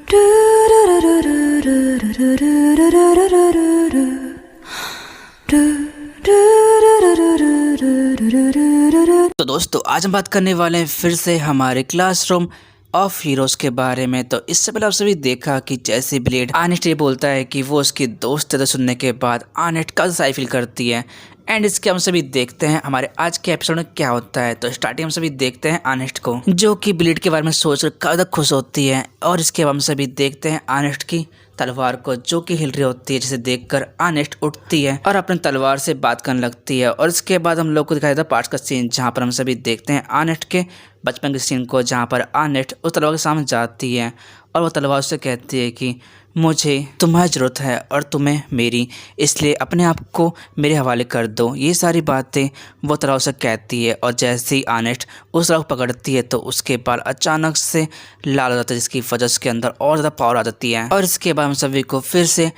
तो दोस्तों आज हम बात करने वाले हैं फिर से हमारे क्लासरूम ऑफ हीरोज के बारे में। तो इससे पहले आप सभी देखा कि जैसे ब्लेड आनेट ये बोलता है कि वो उसकी दोस्त से सुनने के बाद आनेट का सही फील करती है। एंड इसके हम सभी देखते हैं हमारे आज के एपिसोड में क्या होता है। तो स्टार्टिंग हम सभी देखते हैं आनेट को जो कि ब्लेड के बारे में सोचकर काफी खुश होती है, और इसके बाद हम सभी देखते हैं आनेट की तलवार को जो कि हिल रही होती है, जिसे देखकर आनेट उठती है और अपनी तलवार से बात करने लगती है। और इसके बाद हम लोग को दिखाया जाता है पार्ट्स का सीन, जहाँ पर हम सभी देखते हैं आनेट के बचपन के सीन को, जहाँ पर आनेट उस तलवार के सामने जाती है और वो तलवार से कहती है कि मुझे तुम्हारी ज़रूरत है और तुम्हें मेरी, इसलिए अपने आप को मेरे हवाले कर दो। ये सारी बातें वो तलवार से कहती है, और जैसे ही आनेट उस तलवार को पकड़ती है तो उसके बाल अचानक से लाल हो जाता है, जिसकी वजह से अंदर और ज़्यादा पावर आ जाती है। और इसके बाद हम सभी को फिर से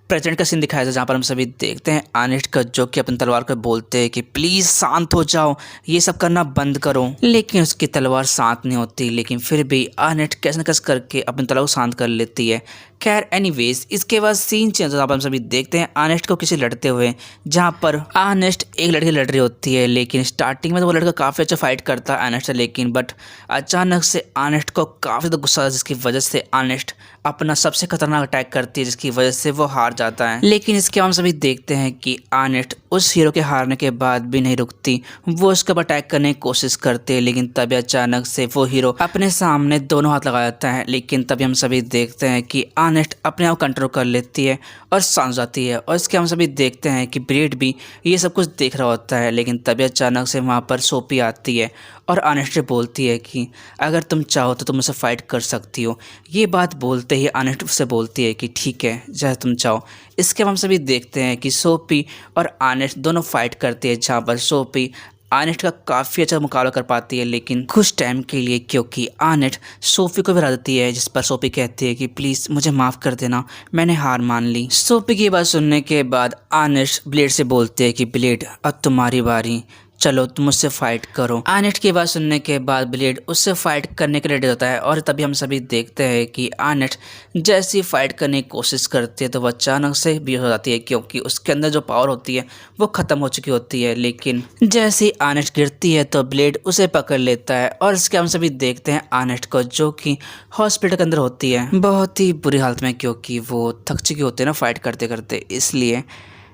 प्रेजेंट का सीन दिखाया जाए, जहाँ पर हम सभी देखते हैं आनेट का जो कि अपनी तलवार को बोलते हैं कि प्लीज़ शांत हो जाओ, ये सब करना बंद करो। लेकिन उसकी तलवार शांत नहीं होती, लेकिन फिर भी आनेट कैसे न कैसे करके अपनी तलवार को शांत कर लेती है। खैर एनीवेज, इसके बाद सीन चेंज होता है, हम सभी देखते हैं आनेट को किसी लड़ते हुए, जहाँ पर आनेट एक लड़की लड़ रही होती है। लेकिन स्टार्टिंग में तो वो लड़का काफ़ी अच्छा फाइट करता है आनेट से, लेकिन बट अचानक से आनेट को काफ़ी ज़्यादा गुस्सा आता है, जिसकी वजह से आनेट अपना सबसे खतरनाक अटैक करती है, जिसकी वजह से वो हार जाता है। लेकिन इसके बाद हम सभी देखते हैं कि आनेट उस हीरो के हारने के बाद भी नहीं रुकती, वो उसके ऊपर अटैक करने की कोशिश करते हैं। लेकिन तभी अचानक से वो हीरो अपने सामने दोनों हाथ लगा देता है। लेकिन तभी हम सभी देखते हैं कि आनेट अपने आप कंट्रोल कर लेती है और शांत हो जाती है। और इसके हम सभी देखते हैं कि ब्लेड भी ये सब कुछ देख रहा होता है। लेकिन तभी अचानक से वहाँ पर सोफी आती है और आनेट से बोलती है कि अगर तुम चाहो तो तुम मुझसे फाइट कर सकती हो। ये बात बोलते ही आनेट उससे बोलती है कि ठीक है, जैसे तुम चाहो। इसके बाद हम सभी देखते हैं कि सोफी और आनेट दोनों फाइट करते हैं, जहाँ पर सोफी आनेट का काफ़ी अच्छा मुकाबला कर पाती है, लेकिन कुछ टाइम के लिए, क्योंकि आनेट सोफी को भी हरा देती है, जिस पर सोफी कहती है कि प्लीज़ मुझे माफ़ कर देना, मैंने हार मान ली। सोफी की बात सुनने के बाद आनेट ब्लेड से बोलते हैं कि ब्लेड अब तुम्हारी बारी, चलो तुम मुझसे फाइट करो। आनेट की बात सुनने के बाद ब्लेड उससे फाइट करने के लिए रेडी होता है। और तभी हम सभी देखते हैं कि आनेट जैसी फाइट करने की कोशिश करती है तो वह अचानक से बेहोश हो जाती है, क्योंकि उसके अंदर जो पावर होती है वो ख़त्म हो चुकी होती है। लेकिन जैसे ही आनेट गिरती है तो ब्लेड उसे पकड़ लेता है, और इसके हम सभी देखते हैं आनेट को जो कि हॉस्पिटल के अंदर होती है, बहुत ही बुरी हालत में, क्योंकि वो थक चुकी होती है ना फाइट करते करते, इसलिए।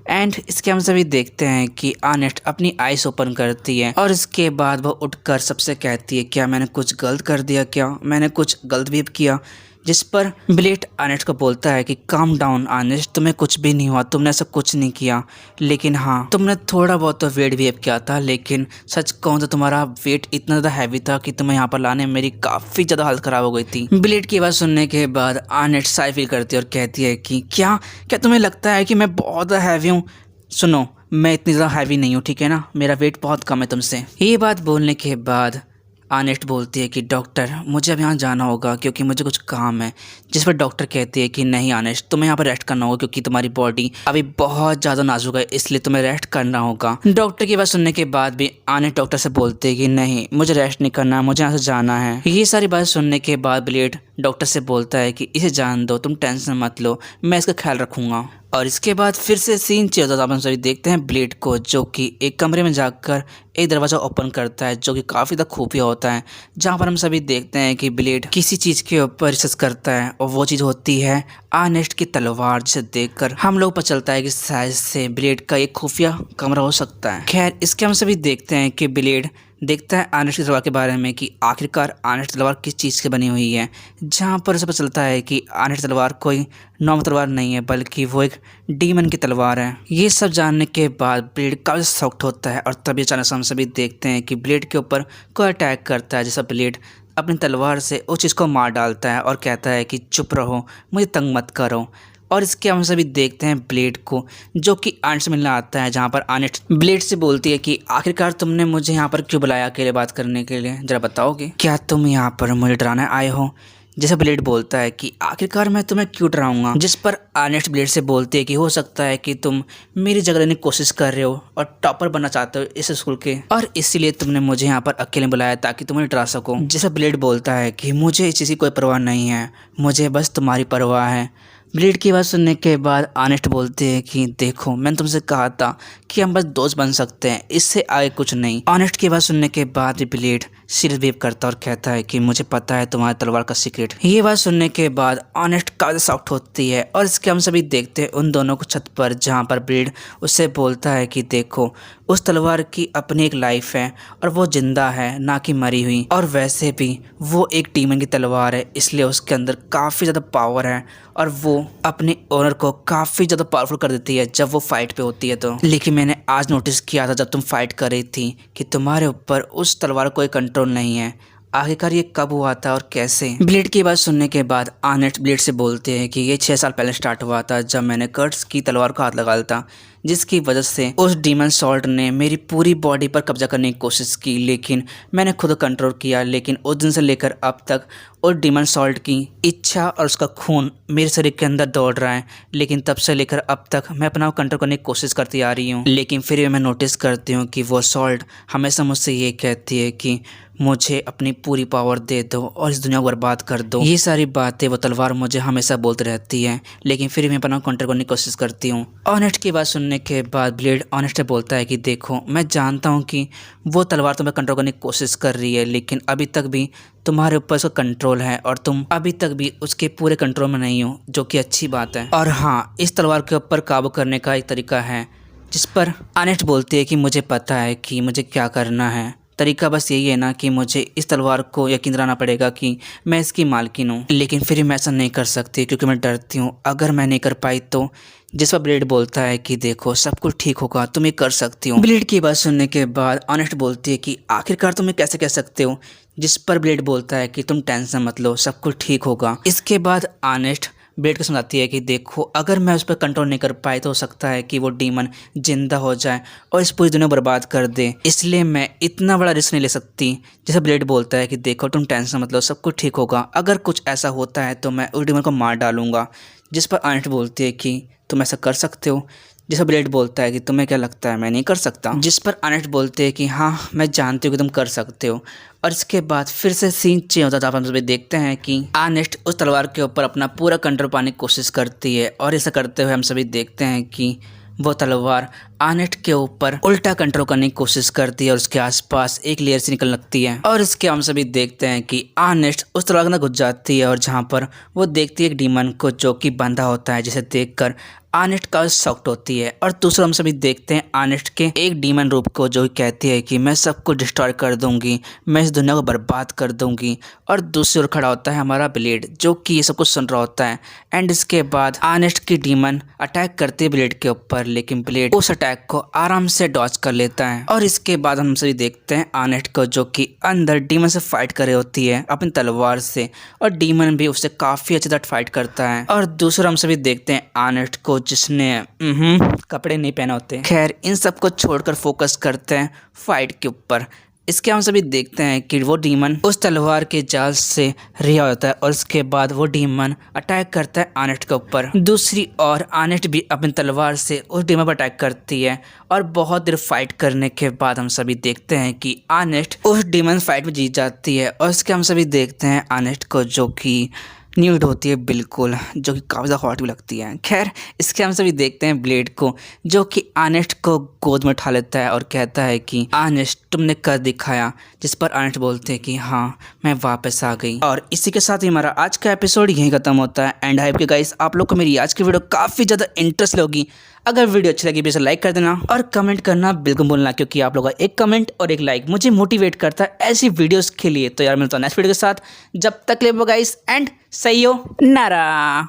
एंड इसके हम सभी देखते हैं कि आनेट अपनी आइज ओपन करती है, और इसके बाद वो उठकर सबसे कहती है क्या मैंने कुछ गलत कर दिया, क्या मैंने कुछ गलत भी किया। जिस पर ब्लेड आनेट को बोलता है कि काम डाउन आनेट, तुम्हें कुछ भी नहीं हुआ, तुमने ऐसा कुछ नहीं किया। लेकिन हाँ, तुमने थोड़ा बहुत तो वेट भी किया था, लेकिन सच कहूँ तो तुम्हारा वेट इतना ज़्यादा हैवी था कि तुम्हें यहाँ पर लाने में मेरी काफ़ी ज़्यादा हालत ख़राब हो गई थी। ब्लेड की बात सुनने के बाद आनेट साई फील करती है और कहती है कि क्या तुम्हें लगता है कि मैं बहुत ज़्यादा हैवी हूँ? सुनो, मैं इतनी ज़्यादा हैवी नहीं हूँ, ठीक है ना, मेरा वेट बहुत कम है तुमसे। ये बात बोलने के बाद आनेट बोलती है कि डॉक्टर मुझे अब यहाँ जाना होगा क्योंकि मुझे कुछ काम है। जिस पर डॉक्टर कहती है कि नहीं आनेट, तुम्हें यहाँ पर रेस्ट करना होगा क्योंकि तुम्हारी बॉडी अभी बहुत ज़्यादा नाजुक है, इसलिए तुम्हें रेस्ट करना होगा। डॉक्टर की बात सुनने के बाद भी आनेट डॉक्टर से बोलती है कि नहीं, मुझे रेस्ट नहीं करना, मुझे यहाँ से जाना है। ये सारी बात सुनने के बाद ब्लेड डॉक्टर से बोलता है कि इसे जान दो, तुम टेंशन मत लो, मैं इसका ख्याल रखूँगा। और इसके बाद फिर से सीन चेंज होता है, हम सभी देखते हैं ब्लेड को जो कि एक कमरे में जाकर एक दरवाज़ा ओपन करता है, जो कि काफ़ी ज़्यादा खुफिया होता है, जहाँ पर हम सभी देखते हैं कि ब्लेड किसी चीज़ के ऊपर रिसर्च करता है, और वो चीज़ होती है आनेट की तलवार, जिसे देखकर हम लोग पता चलता है कि शायद से ब्लेड का एक खुफिया कमरा हो सकता है। खैर इसके हम सभी देखते हैं कि ब्लेड देखता है आनेट की तलवार के बारे में कि आखिरकार आनेट तलवार किस चीज़ से बनी हुई है, जहाँ पर उसे पता चलता है कि आनेट तलवार कोई नॉर्मल तलवार नहीं है, बल्कि वो एक डीमन की तलवार है। ये सब जानने के बाद ब्लेड काफ़ी शॉक्ड होता है, और तभी अचानक से हम सभी देखते हैं कि ब्लेड के ऊपर कोई अटैक करता है, जैसा ब्लेड अपनी तलवार से उस चीज़ को मार डालता है और कहता है कि चुप रहो, मुझे तंग मत करो। और इसके हम सभी देखते हैं ब्लेड को जो कि आनेट से मिलने आता है, जहाँ पर आनेट ब्लेड से बोलती है कि आखिरकार तुमने मुझे यहाँ पर क्यों बुलाया अकेले बात करने के लिए, जरा बताओगे? क्या तुम यहाँ पर मुझे डराने आए हो? जैसे ब्लेड बोलता है कि आखिरकार मैं तुम्हें क्यों डराऊंगा, जिस पर आनेस्ट ब्लेड से बोलती है कि हो सकता है कि तुम मेरी जगह लेने की कोशिश कर रहे हो और टॉपर बनना चाहते हो इस स्कूल के, और इसीलिए तुमने मुझे यहाँ पर अकेले बुलाया ताकि तुम्हें डरा सको। जैसे ब्लेड बोलता है कि मुझे इस चीज़ की कोई परवाह नहीं है, मुझे बस तुम्हारी परवाह है। ब्लेड की बात सुनने के बाद आनेस्ट बोलते हैं कि देखो मैंने तुमसे कहा था कि हम बस दोस्त बन सकते हैं, इससे आगे कुछ नहीं। आनेस्ट की बात सुनने के बाद ब्लेड सीरियस बिहेव करता और कहता है कि मुझे पता है तुम्हारी तलवार का सीक्रेट। ये बात सुनने के बाद आनेस्ट काफी शॉक्ड होती है और इसके हम सभी देखते हैं उन दोनों को छत पर, जहाँ पर ब्लेड उससे बोलता है कि देखो उस तलवार की अपनी एक लाइफ है और वो जिंदा है ना कि मरी हुई, और वैसे भी वो एक डीमन की तलवार है इसलिए उसके अंदर काफ़ी ज़्यादा पावर है और वो अपने ओनर को काफ़ी ज़्यादा पावरफुल कर देती है जब वो फाइट पे होती है तो। लेकिन मैंने आज नोटिस किया था जब तुम फाइट कर रही थी कि तुम्हारे ऊपर उस तलवार कोई कंट्रोल नहीं है। आखिरकार ये कब हुआ था और कैसे? ब्लेड की बात सुनने के बाद आनेस्ट ब्लेड से बोलते हैं कि ये 6 साल पहले स्टार्ट हुआ था जब मैंने कर्ट्स की तलवार को हाथ लगाया था, जिसकी वजह से उस डीमन सॉल्ट ने मेरी पूरी बॉडी पर कब्जा करने की कोशिश की, लेकिन मैंने खुद कंट्रोल किया। लेकिन उस दिन से लेकर अब तक उस डीमन सॉल्ट की इच्छा और उसका खून मेरे शरीर के अंदर दौड़ रहा है, लेकिन तब से लेकर अब तक मैं अपना कंट्रोल करने की कोशिश करती आ रही हूँ। लेकिन फिर भी मैं नोटिस करती हूँ कि वो सॉल्ट हमेशा मुझसे ये कहती है कि मुझे अपनी पूरी पावर दे दो और इस दुनिया को बर्बाद कर दो। ये सारी बातें वो तलवार मुझे हमेशा बोलती रहती है, लेकिन फिर भी मैं अपना कंट्रोल करने की कोशिश करती हूँ। ऑनेस्ट की बात सुनने के बाद ब्लेड ऑनेस्ट से बोलता है कि देखो मैं जानता हूँ कि वो तलवार तुम्हें कंट्रोल करने की कोशिश कर रही है, लेकिन अभी तक भी तुम्हारे ऊपर उसका कंट्रोल है और तुम अभी तक भी उसके पूरे कंट्रोल में नहीं हो, जो कि अच्छी बात है। और हाँ, इस तलवार के ऊपर काबू करने का एक तरीका है, जिस पर ऑनेस्ट बोलती है कि मुझे पता है कि मुझे क्या करना है। तरीका बस यही है ना कि मुझे इस तलवार को यकीन दिलाना पड़ेगा कि मैं इसकी मालकिन हूँ, लेकिन फिर मैं ऐसा नहीं कर सकती क्योंकि मैं डरती हूँ अगर मैं नहीं कर पाई तो। जिस पर ब्लेड बोलता है कि देखो सब कुछ ठीक होगा, तुम ये कर सकती हो। ब्लेड की बात सुनने के बाद ऑनेस्ट बोलती है कि आखिरकार तुम ये कैसे कह सकते हो, जिस पर ब्लेड बोलता है कि तुम टेंशन मत लो, सब कुछ ठीक होगा। इसके बाद ऑनेस्ट ब्लेड को समझाती है कि देखो अगर मैं उस पर कंट्रोल नहीं कर पाई तो हो सकता है कि वो डीमन जिंदा हो जाए और इस पूरी दुनिया को बर्बाद कर दे, इसलिए मैं इतना बड़ा रिस्क नहीं ले सकती। जैसे ब्लेड बोलता है कि देखो तुम टेंशन मत लो, सब कुछ ठीक होगा, अगर कुछ ऐसा होता है तो मैं उस डीमन को मार डालूंगा। जिस पर ऑनेस्ट बोलती है कि तुम ऐसा कर सकते हो। जिस पर ब्लेड बोलता है कि तुम्हें क्या लगता है मैं नहीं कर सकता। जिस पर ऑनेस्ट बोलते हैं कि हाँ मैं जानती हूँ कि तुम कर सकते हो। और इसके बाद फिर से सीन चेंज होता था। हम सभी देखते हैं कि ऑनेस्ट उस तलवार के ऊपर अपना पूरा कंट्रोल पाने की कोशिश करती है और ऐसा करते हुए हम सभी देखते हैं कि वो तलवार ऑनेस्ट के ऊपर उल्टा कंट्रोल करने की कोशिश करती है और उसके आसपास एक लेयर से निकल लगती है। और इसके हम सभी देखते हैं कि ऑनेस्ट उस तलवार के अंदर घुस जाती है और जहाँ पर वो देखती है एक डीमन को जो कि बंधा होता है, जिसे देखकर ऑनेस्ट का शॉक्ड होती है। और दूसरा हम सभी देखते हैं ऑनेस्ट के एक डीमन रूप को जो कहती है कि मैं सबको डिस्ट्रॉय कर दूंगी, मैं इस दुनिया को बर्बाद कर दूंगी। और दूसरी ओर खड़ा होता है हमारा ब्लेड जो कि ये सब कुछ सुन रहा होता है। एंड इसके बाद ऑनेस्ट की डीमन अटैक करती है ब्लेड के ऊपर, लेकिन ब्लेड उस अटैक को आराम से डॉज कर लेता है। और इसके बाद हम सभी देखते हैं ऑनेस्ट को जो कि अंदर डीमन से फाइट कर रही होती है अपनी तलवार से, और डीमन भी उससे काफी अच्छी तरह फाइट करता है। और दूसरा हम सभी देखते हैं ऑनेस्ट को जिसने कपड़े नहीं पहने होते। खैर इन सब को छोड़कर फोकस करते हैं फाइट के ऊपर। इसके हम सभी देखते हैं कि वो डीमन उस तलवार के जाल से रिहा होता है और उसके बाद वो डीमन अटैक करता है ऑनेस्ट के ऊपर। दूसरी ओर ऑनेस्ट भी अपनी तलवार से उस डीमन पर अटैक करती है और बहुत देर फाइट करने के बाद हम सभी देखते हैं कि ऑनेस्ट उस डीमन फाइट में जीत जाती है। और इसके हम सभी देखते हैं ऑनेस्ट को जो कि न्यूड होती है बिल्कुल, जो कि काफ़ी ज़्यादा हॉट भी लगती है। खैर इसके हम सभी देखते हैं ब्लेड को जो कि ऑनेस्ट को गोद में उठा लेता है और कहता है कि ऑनेस्ट तुमने कर दिखाया। जिस पर ऑनेस्ट बोलते हैं कि हाँ मैं वापस आ गई। और इसी के साथ ही हमारा आज का एपिसोड यहीं खत्म होता है। एंड आई होप कि गाइस आप लोग को मेरी आज की वीडियो काफ़ी ज़्यादा इंटरेस्ट लगी। अगर वीडियो अच्छी लगी प्लीज़ लाइक कर देना और कमेंट करना बिल्कुल भूलना, क्योंकि आप लोगों का एक कमेंट और एक लाइक मुझे मोटिवेट करता है ऐसी वीडियोस के लिए। तो यार मिलता हूं नेक्स्ट वीडियो के साथ, जब तक ले गाइस एंड सही हो नारा।